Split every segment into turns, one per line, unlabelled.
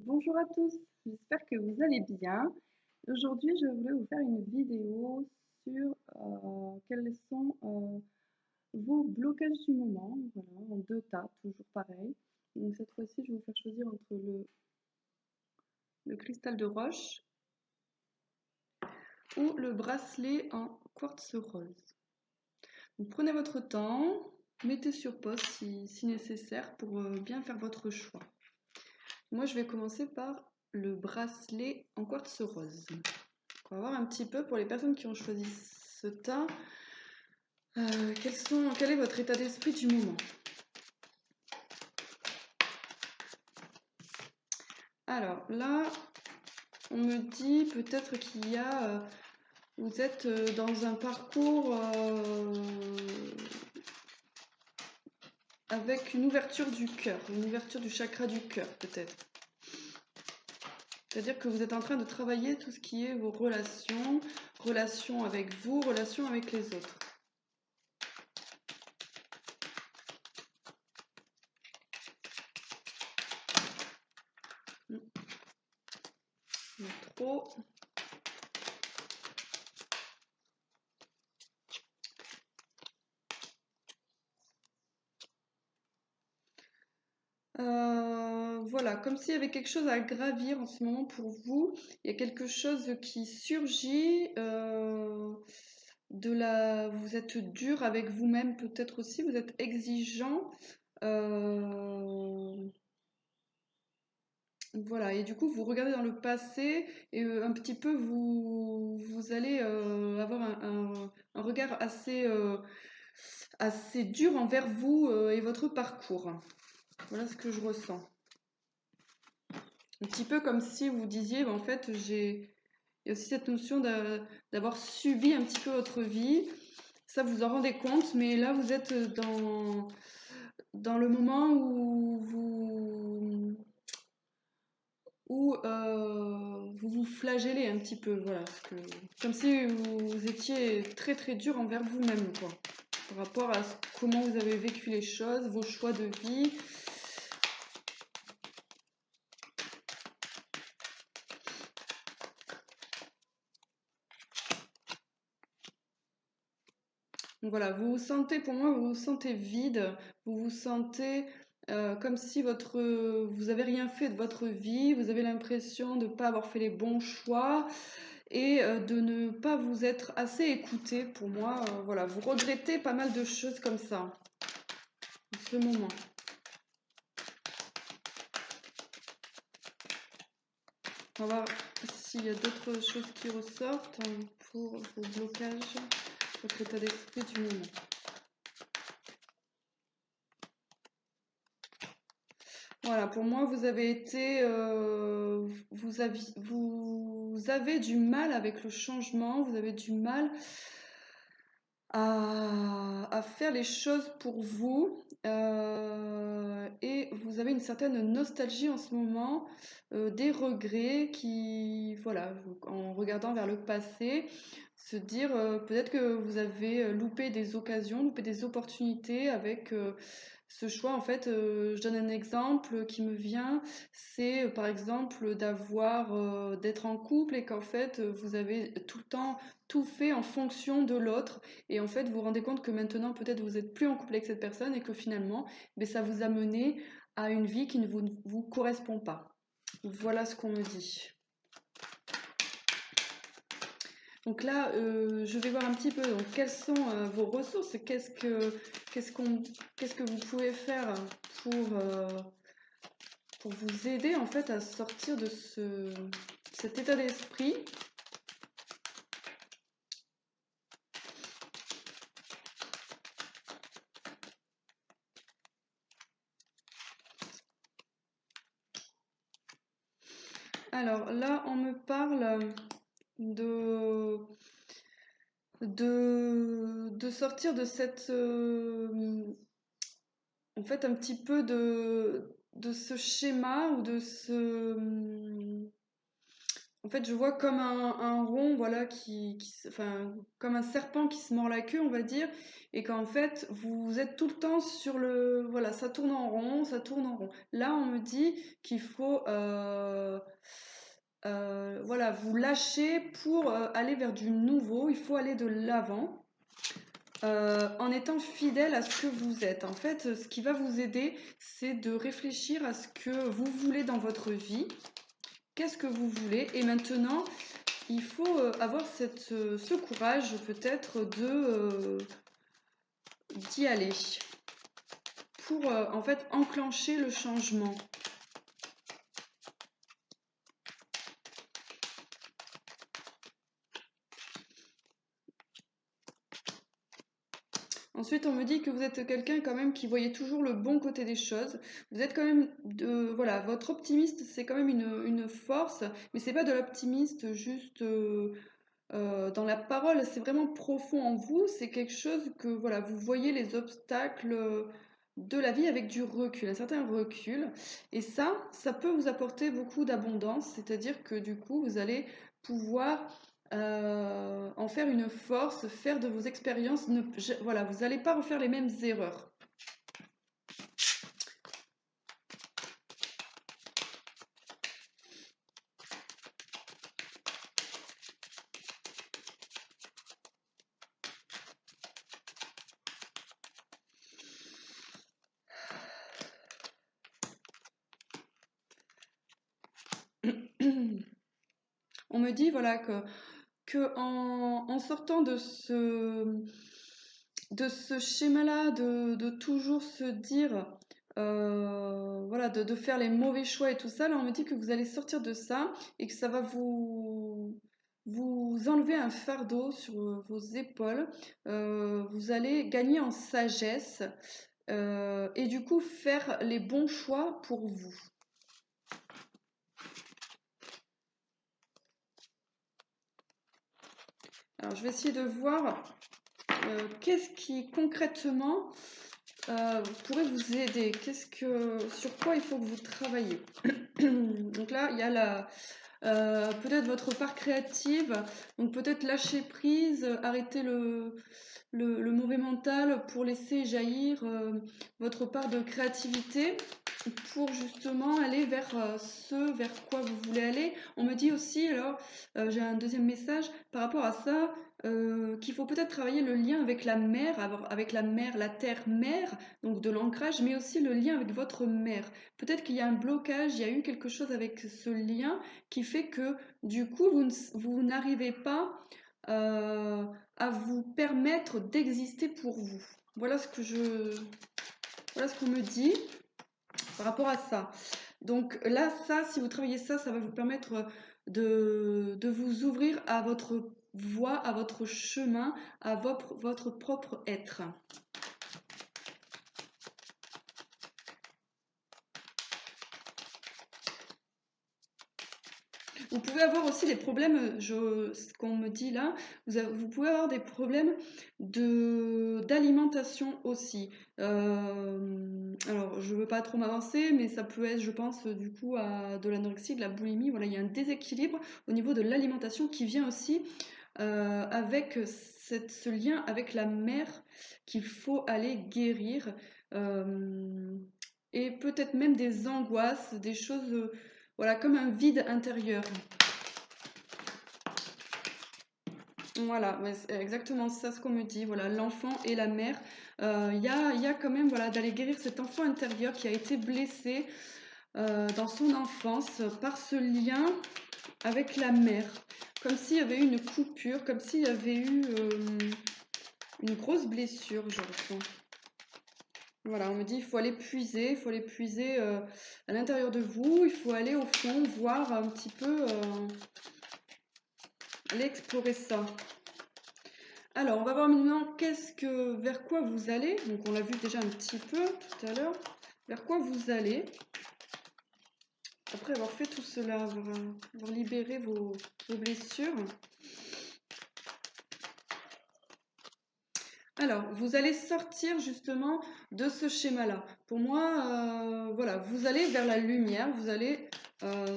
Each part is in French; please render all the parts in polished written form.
Bonjour à tous, j'espère que vous allez bien. Aujourd'hui, je voulais vous faire une vidéo sur quels sont vos blocages du moment, voilà, en deux tas, toujours pareil. Donc cette fois-ci, je vais vous faire choisir entre le cristal de roche ou le bracelet en quartz rose. Donc prenez votre temps, mettez sur pause si nécessaire pour bien faire votre choix. Moi, je vais commencer par le bracelet en quartz rose. On va voir un petit peu pour les personnes qui ont choisi ce teint, quel est votre état d'esprit du moment. Alors là, on me dit peut-être qu'il y a, vous êtes dans un parcours avec une ouverture du cœur, une ouverture du chakra du cœur peut-être. C'est-à-dire que vous êtes en train de travailler tout ce qui est vos relations, relations avec vous, relations avec les autres. Trop. Voilà, comme s'il y avait quelque chose à gravir en ce moment pour vous. Il y a quelque chose qui surgit vous êtes dur avec vous-même peut-être aussi, vous êtes exigeant. Voilà, et du coup, vous regardez dans le passé et un petit peu, vous allez avoir un regard assez dur envers vous et votre parcours. Voilà ce que je ressens. Un petit peu comme si vous disiez, en fait, il y a aussi cette notion d'avoir subi un petit peu votre vie. Ça, vous en rendez compte, mais là, vous êtes dans le moment où vous vous flagellez un petit peu. Voilà, comme si vous étiez très très dur envers vous-même, quoi, par rapport à comment vous avez vécu les choses, vos choix de vie. Donc voilà, vous vous sentez, pour moi, vous vous sentez vide, vous vous sentez comme si vous avez rien fait de votre vie, vous avez l'impression de ne pas avoir fait les bons choix et de ne pas vous être assez écouté. Pour moi, voilà, vous regrettez pas mal de choses comme ça, en ce moment. On va voir s'il y a d'autres choses qui ressortent pour vos blocages, votre état d'esprit du moment. Voilà, pour moi, vous avez été, vous avez du mal avec le changement, vous avez du mal à faire les choses pour vous, et vous avez une certaine nostalgie en ce moment, des regrets qui, voilà, en regardant vers le passé, se dire peut-être que vous avez loupé des occasions, loupé des opportunités avec ce choix. En fait, je donne un exemple qui me vient, c'est par exemple d'être en couple et qu'en fait vous avez tout le temps tout fait en fonction de l'autre et en fait vous vous rendez compte que maintenant peut-être vous n'êtes plus en couple avec cette personne et que finalement ça vous a mené à une vie qui ne vous correspond pas. Voilà ce qu'on me dit. Donc là, je vais voir un petit peu donc, quelles sont vos ressources, qu'est-ce que vous pouvez faire pour vous aider en fait à sortir de cet état d'esprit. Alors là, on me parle de sortir de cette en fait un petit peu de ce schéma ou En fait, je vois comme un rond, voilà, enfin, comme un serpent qui se mord la queue, on va dire, et qu'en fait, vous êtes tout le temps sur le, voilà, ça tourne en rond, ça tourne en rond. Là, on me dit qu'il faut, voilà, vous lâcher pour aller vers du nouveau. Il faut aller de l'avant. En étant fidèle à ce que vous êtes. En fait, ce qui va vous aider, c'est de réfléchir à ce que vous voulez dans votre vie. Qu'est-ce que vous voulez? Et maintenant, il faut avoir ce courage peut-être d'y aller pour en fait enclencher le changement. Ensuite, on me dit que vous êtes quelqu'un quand même qui voyait toujours le bon côté des choses. Vous êtes quand même voilà, votre optimiste, c'est quand même une force, mais c'est pas de l'optimiste juste dans la parole, c'est vraiment profond en vous. C'est quelque chose que voilà, vous voyez les obstacles de la vie avec du recul, un certain recul. Et ça peut vous apporter beaucoup d'abondance, c'est-à-dire que du coup, vous allez pouvoir en faire une force, faire de vos expériences. Voilà, vous n'allez pas refaire les mêmes erreurs. On me dit voilà que en sortant de ce schéma-là, de toujours se dire, voilà, de faire les mauvais choix et tout ça, là on me dit que vous allez sortir de ça et que ça va vous enlever un fardeau sur vos épaules. Vous allez gagner en sagesse et du coup faire les bons choix pour vous. Alors je vais essayer de voir qu'est-ce qui concrètement pourrait vous aider. Sur quoi il faut que vous travaillez. Donc là, il y a peut-être votre part créative, donc peut-être lâcher prise, arrêter le mauvais mental pour laisser jaillir votre part de créativité pour justement aller vers ce vers quoi vous voulez aller. On me dit aussi, alors j'ai un deuxième message par rapport à ça, qu'il faut peut-être travailler le lien avec la mer, avec la mer, la terre-mère, donc de l'ancrage, mais aussi le lien avec votre mère. Peut-être qu'il y a un blocage, il y a eu quelque chose avec ce lien qui fait que du coup, vous n'arrivez pas euh, à vous permettre d'exister pour vous. Voilà ce qu'on me dit par rapport à ça. Donc là, ça, si vous travaillez ça, ça va vous permettre de vous ouvrir à votre voie, à votre chemin, à votre propre être. Vous pouvez avoir aussi des problèmes, ce qu'on me dit là, vous pouvez avoir des problèmes d'alimentation aussi. Alors, je ne veux pas trop m'avancer, mais ça peut être, je pense, du coup, à de l'anorexie, de la boulimie. Voilà, il y a un déséquilibre au niveau de l'alimentation qui vient aussi avec ce lien avec la mère qu'il faut aller guérir. Euh, et peut-être même des angoisses, des choses voilà, comme un vide intérieur. Voilà, ouais, c'est exactement ça ce qu'on me dit. Voilà, l'enfant et la mère. Il y a quand même voilà, d'aller guérir cet enfant intérieur qui a été blessé dans son enfance par ce lien avec la mère. Comme s'il y avait eu une coupure, comme s'il y avait eu une grosse blessure, je ressens. Voilà, on me dit il faut aller puiser à l'intérieur de vous, il faut aller au fond, voir un petit peu, aller explorer ça. Alors, on va voir maintenant vers quoi vous allez. Donc, on l'a vu déjà un petit peu tout à l'heure. Vers quoi vous allez après avoir fait tout cela, avoir libéré vos blessures. Alors, vous allez sortir justement de ce schéma-là. Pour moi, voilà, vous allez vers la lumière, vous allez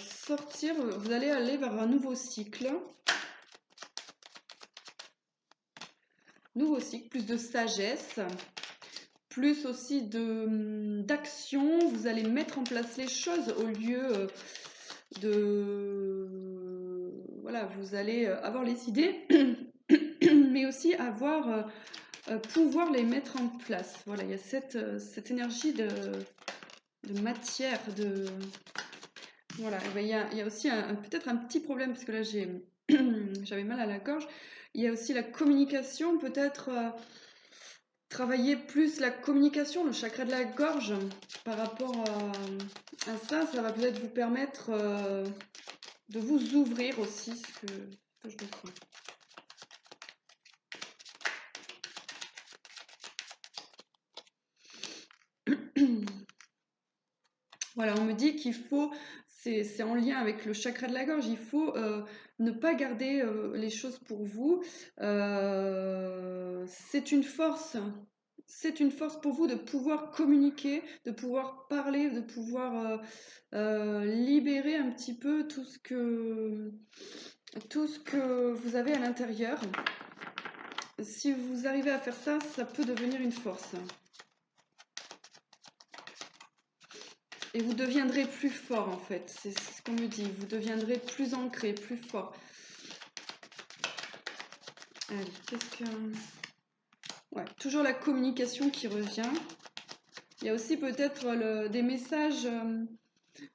sortir, vous allez aller vers un nouveau cycle. Nouveau cycle, plus de sagesse, plus aussi d'action. Vous allez mettre en place les choses au lieu de... Voilà, vous allez avoir les idées, mais aussi avoir... pouvoir les mettre en place. Voilà, il y a cette énergie de matière, de... Voilà, et ben, il y a aussi peut-être un petit problème, parce que là j'avais mal à la gorge. Il y a aussi la communication, peut-être travailler plus la communication, le chakra de la gorge, par rapport à ça, ça va peut-être vous permettre de vous ouvrir aussi, ce que je ressens. Voilà, on me dit qu'il faut, c'est en lien avec le chakra de la gorge, il faut ne pas garder les choses pour vous. C'est une force pour vous de pouvoir communiquer, de pouvoir parler, de pouvoir libérer un petit peu tout ce que vous avez à l'intérieur. Si vous arrivez à faire ça, ça peut devenir une force. Et vous deviendrez plus fort en fait, c'est ce qu'on me dit, vous deviendrez plus ancré, plus fort. Allez, qu'est-ce que... Ouais, toujours la communication qui revient. Il y a aussi peut-être des messages,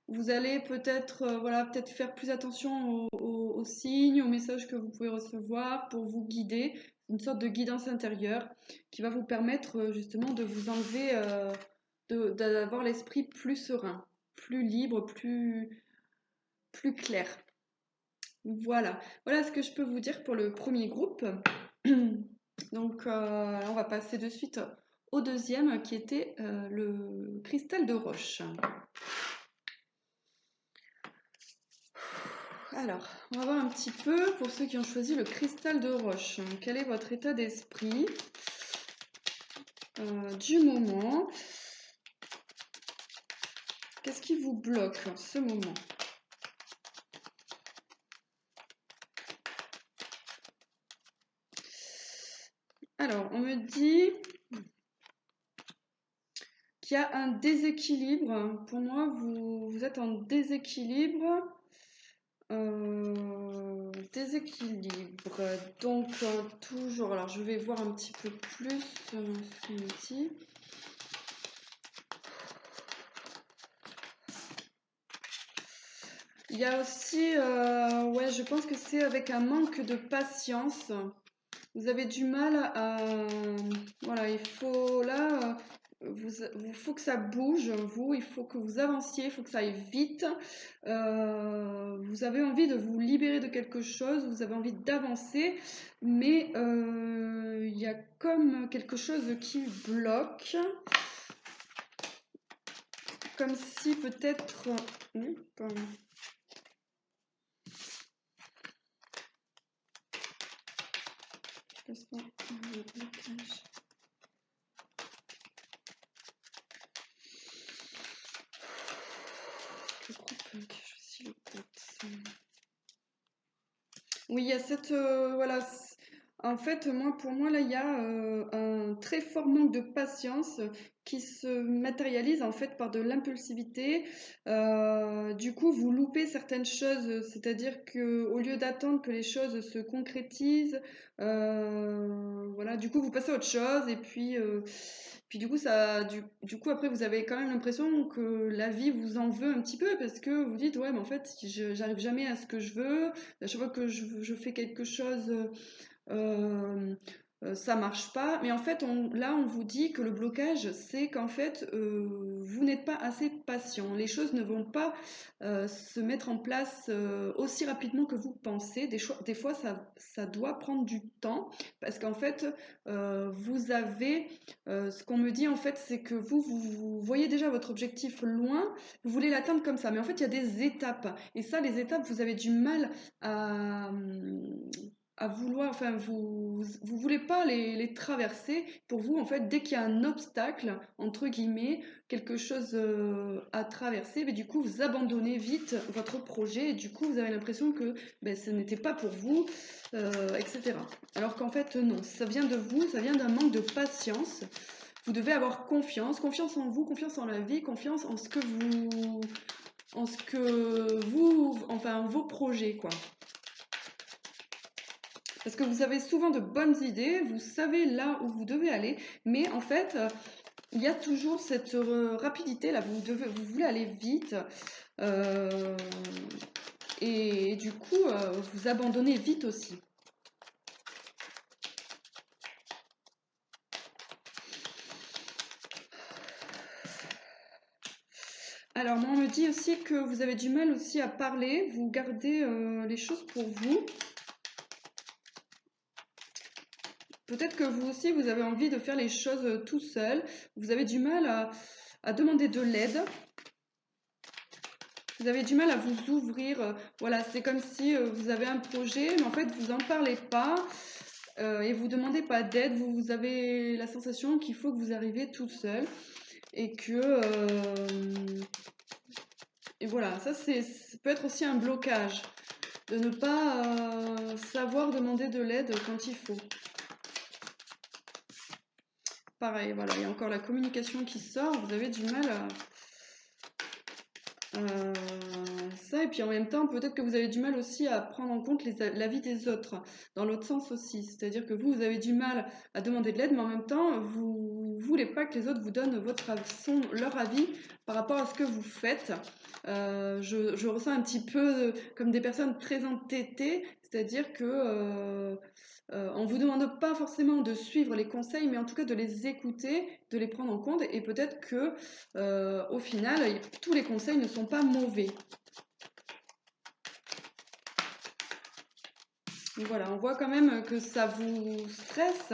vous allez peut-être voilà, peut-être faire plus attention aux signes, aux messages que vous pouvez recevoir pour vous guider, une sorte de guidance intérieure qui va vous permettre justement de vous enlever, d'avoir l'esprit plus serein, plus libre, plus clair. Voilà, voilà ce que je peux vous dire pour le premier groupe. Donc, on va passer de suite au deuxième qui était le cristal de roche. Alors, on va voir un petit peu pour ceux qui ont choisi le cristal de roche. Quel est votre état d'esprit du moment? Qu'est-ce qui vous bloque en ce moment? Alors, on me dit qu'il y a un déséquilibre. Pour moi, vous êtes en déséquilibre. Déséquilibre. Donc, toujours. Alors, je vais voir un petit peu plus ce qu'on me dit. Il y a aussi, ouais, je pense que c'est avec un manque de patience. Vous avez du mal à... Voilà, il faut là, faut que ça bouge, vous, il faut que vous avanciez, il faut que ça aille vite. Vous avez envie de vous libérer de quelque chose, vous avez envie d'avancer, mais il y a comme quelque chose qui bloque. Comme si peut-être... le blocage. Le groupe qui choisit le code. Oui, il y a cette voilà. En fait, pour moi, là, il y a un très fort manque de patience qui se matérialise en fait par de l'impulsivité. Du coup, vous loupez certaines choses, c'est-à-dire que au lieu d'attendre que les choses se concrétisent, voilà, du coup, vous passez à autre chose et puis du coup, du coup, après, vous avez quand même l'impression que la vie vous en veut un petit peu parce que vous dites, ouais, mais en fait, j'arrive jamais à ce que je veux. À chaque fois que je fais quelque chose, euh, ça marche pas. Mais en fait, là, on vous dit que le blocage, c'est qu'en fait, vous n'êtes pas assez patient. Les choses ne vont pas se mettre en place aussi rapidement que vous pensez. Des fois, ça doit prendre du temps parce qu'en fait, vous avez, ce qu'on me dit en fait, c'est que vous voyez déjà votre objectif loin, vous voulez l'atteindre comme ça. Mais en fait, il y a des étapes. Et ça, les étapes, vous avez du mal à, à vouloir, enfin, vous voulez pas les traverser. Pour vous, en fait, dès qu'il y a un obstacle, entre guillemets, quelque chose à traverser, mais du coup, vous abandonnez vite votre projet et du coup, vous avez l'impression que ben, ce n'était pas pour vous, etc. Alors qu'en fait, non, ça vient de vous, ça vient d'un manque de patience. Vous devez avoir confiance, confiance en vous, confiance en la vie, confiance en ce que vous, enfin, vos projets, quoi. Parce que vous avez souvent de bonnes idées, vous savez là où vous devez aller, mais en fait, il y a toujours cette rapidité là, vous voulez aller vite, euh, et du coup, vous abandonnez vite aussi. Alors, moi, on me dit aussi que vous avez du mal aussi à parler, vous gardez les choses pour vous. Peut-être que vous aussi, vous avez envie de faire les choses tout seul. Vous avez du mal à demander de l'aide. Vous avez du mal à vous ouvrir. Voilà, c'est comme si vous avez un projet, mais en fait, vous n'en parlez pas et vous demandez pas d'aide. Vous avez la sensation qu'il faut que vous arriviez tout seul et que et voilà, ça peut être aussi un blocage de ne pas savoir demander de l'aide quand il faut. Pareil, voilà, il y a encore la communication qui sort. Vous avez du mal à ça, et puis en même temps, peut-être que vous avez du mal aussi à prendre en compte l'avis des autres, dans l'autre sens aussi. C'est-à-dire que vous avez du mal à demander de l'aide, mais en même temps, vous voulez pas que les autres vous donnent leur avis par rapport à ce que vous faites. Je ressens un petit peu comme des personnes très entêtées, c'est-à-dire que on ne vous demande pas forcément de suivre les conseils, mais en tout cas de les écouter, de les prendre en compte, et peut-être que au final, tous les conseils ne sont pas mauvais. Donc voilà, on voit quand même que ça vous stresse.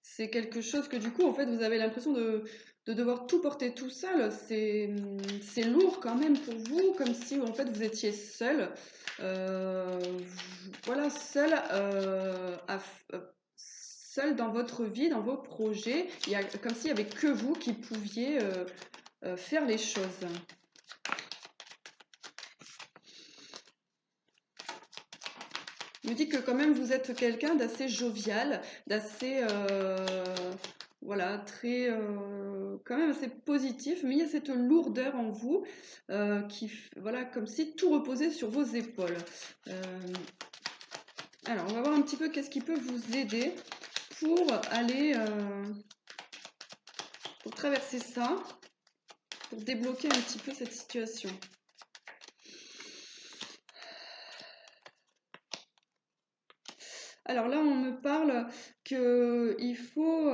C'est quelque chose que du coup, en fait, vous avez l'impression de devoir tout porter tout seul. C'est lourd quand même pour vous, comme si en fait vous étiez seul. Voilà, seul, seul dans votre vie, dans vos projets. Comme s'il n'y avait que vous qui pouviez faire les choses. Me dit que quand même vous êtes quelqu'un d'assez jovial, d'assez voilà, très quand même assez positif, mais il y a cette lourdeur en vous voilà, comme si tout reposait sur vos épaules. Alors, on va voir un petit peu qu'est-ce qui peut vous aider pour aller pour traverser ça, pour débloquer un petit peu cette situation. Alors là, on me parle qu'il faut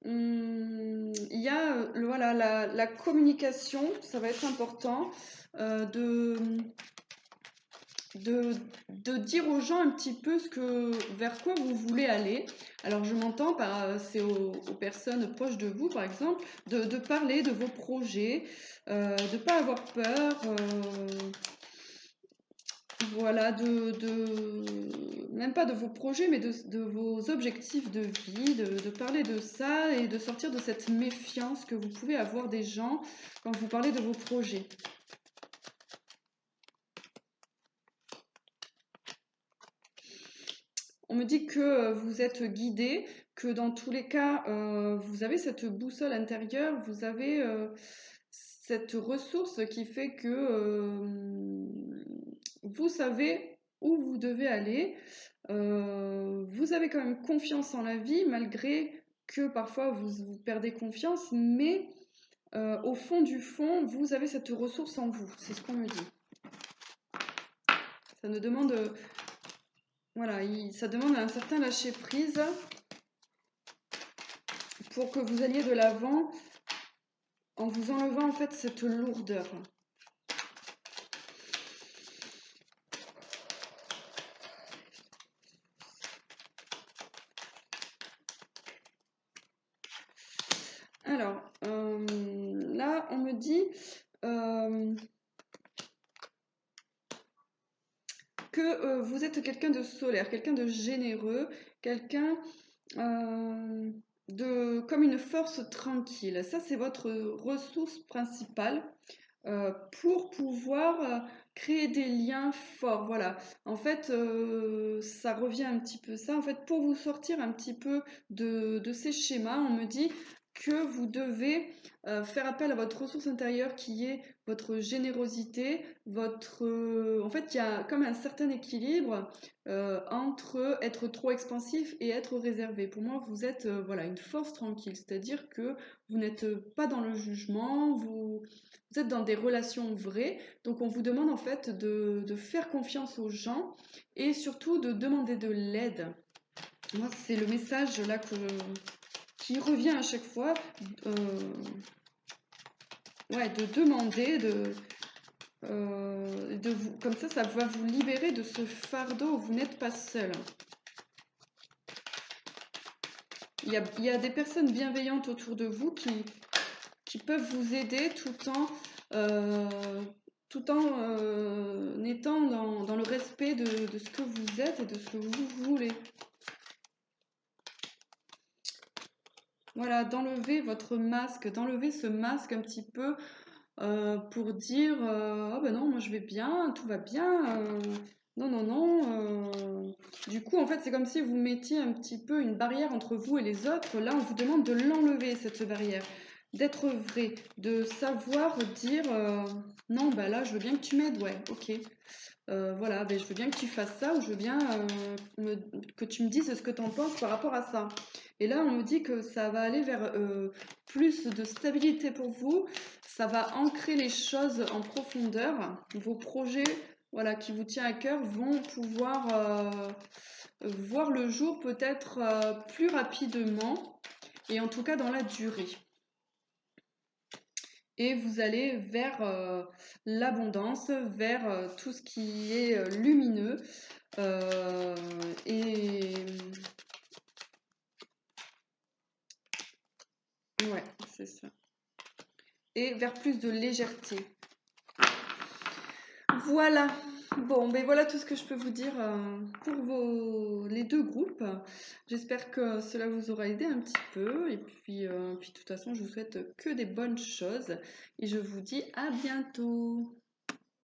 il y a voilà, la communication, ça va être important, de, de dire aux gens un petit peu vers quoi vous voulez aller. Alors je m'entends c'est aux personnes proches de vous, par exemple, de parler de vos projets, de ne pas avoir peur. Voilà, même pas de vos projets, mais de vos objectifs de vie, de parler de ça et de sortir de cette méfiance que vous pouvez avoir des gens quand vous parlez de vos projets. On me dit que vous êtes guidé, que dans tous les cas, vous avez cette boussole intérieure, vous avez cette ressource qui fait que vous savez où vous devez aller. Vous avez quand même confiance en la vie, malgré que parfois vous perdez confiance, mais au fond du fond, vous avez cette ressource en vous. C'est ce qu'on me dit. Ça ne demande, voilà, ça demande un certain lâcher prise pour que vous alliez de l'avant en vous enlevant en fait cette lourdeur. Alors, là, on me dit vous êtes quelqu'un de solaire, quelqu'un de généreux, quelqu'un comme une force tranquille. Ça, c'est votre ressource principale pour pouvoir créer des liens forts. Voilà. En fait, ça revient un petit peu ça. En fait, pour vous sortir un petit peu de ces schémas, on me dit que vous devez faire appel à votre ressource intérieure qui est votre générosité, en fait, il y a comme un certain équilibre entre être trop expansif et être réservé. Pour moi, vous êtes voilà, une force tranquille, c'est-à-dire que vous n'êtes pas dans le jugement, vous êtes dans des relations vraies, donc on vous demande en fait de faire confiance aux gens et surtout de demander de l'aide. Moi, c'est le message là qui revient à chaque fois. Euh, ouais, de demander, comme ça va vous libérer de ce fardeau où vous n'êtes pas seul. Il y a des personnes bienveillantes autour de vous qui peuvent vous aider euh, tout en étant dans le respect de ce que vous êtes et de ce que vous voulez. Voilà, d'enlever votre masque, d'enlever ce masque un petit peu pour dire oh ben non, moi je vais bien, tout va bien. Non, non, non. Du coup, en fait, c'est comme si vous mettiez un petit peu une barrière entre vous et les autres. Là, on vous demande de l'enlever, cette barrière, d'être vrai, de savoir dire non, bah là, je veux bien que tu m'aides, ouais, ok. Voilà, ben, je veux bien que tu fasses ça ou je veux bien que tu me dises ce que tu en penses par rapport à ça. Et là, on me dit que ça va aller vers plus de stabilité pour vous, ça va ancrer les choses en profondeur. Vos projets voilà, qui vous tient à cœur vont pouvoir voir le jour peut-être plus rapidement et en tout cas dans la durée. Et vous allez vers l'abondance, vers tout ce qui est lumineux. Et ouais, c'est ça. Et vers plus de légèreté. Voilà. Bon, ben voilà tout ce que je peux vous dire pour les deux groupes. J'espère que cela vous aura aidé un petit peu. Et puis de toute façon, je vous souhaite que des bonnes choses. Et je vous dis à bientôt.